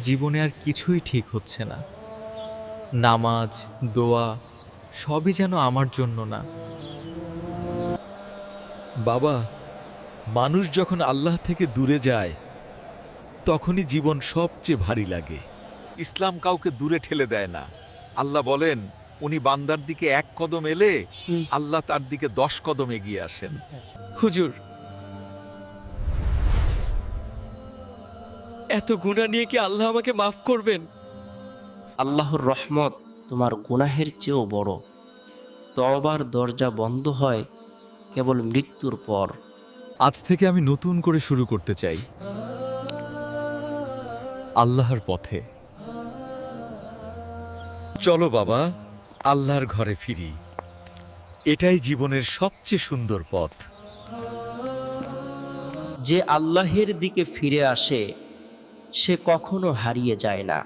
জীবনে আর কিছুই ঠিক হচ্ছে না। নামাজ, দোয়া সবই যেন আমার জন্য না। বাবা, মানুষ যখন আল্লাহ থেকে দূরে যায় তখনই জীবন সবচেয়ে ভারী লাগে। ইসলাম কাউকে দূরে ঠেলে দেয় না। আল্লাহ বলেন, উনি বান্দার দিকে এক কদম এলে আল্লাহ তার দিকে 10 কদম এগিয়ে আসেন। হুজুর, এত গুনাহ নিয়ে কি আল্লাহ আমাকে মাফ করবেন? আল্লাহর রহমত তোমার গুনাহের চেয়েও বড়। তওবার দরজা বন্ধ হয় কেবল মৃত্যুর পর। আজ থেকে আমি নতুন করে শুরু করতে চাই, আল্লাহর পথে। চলো বাবা, আল্লাহর ঘরে ফিরি। এটাই জীবনের সবচেয়ে সুন্দর পথ। যে আল্লাহের দিকে ফিরে আসে সে কখনো হারিয়ে যায় না।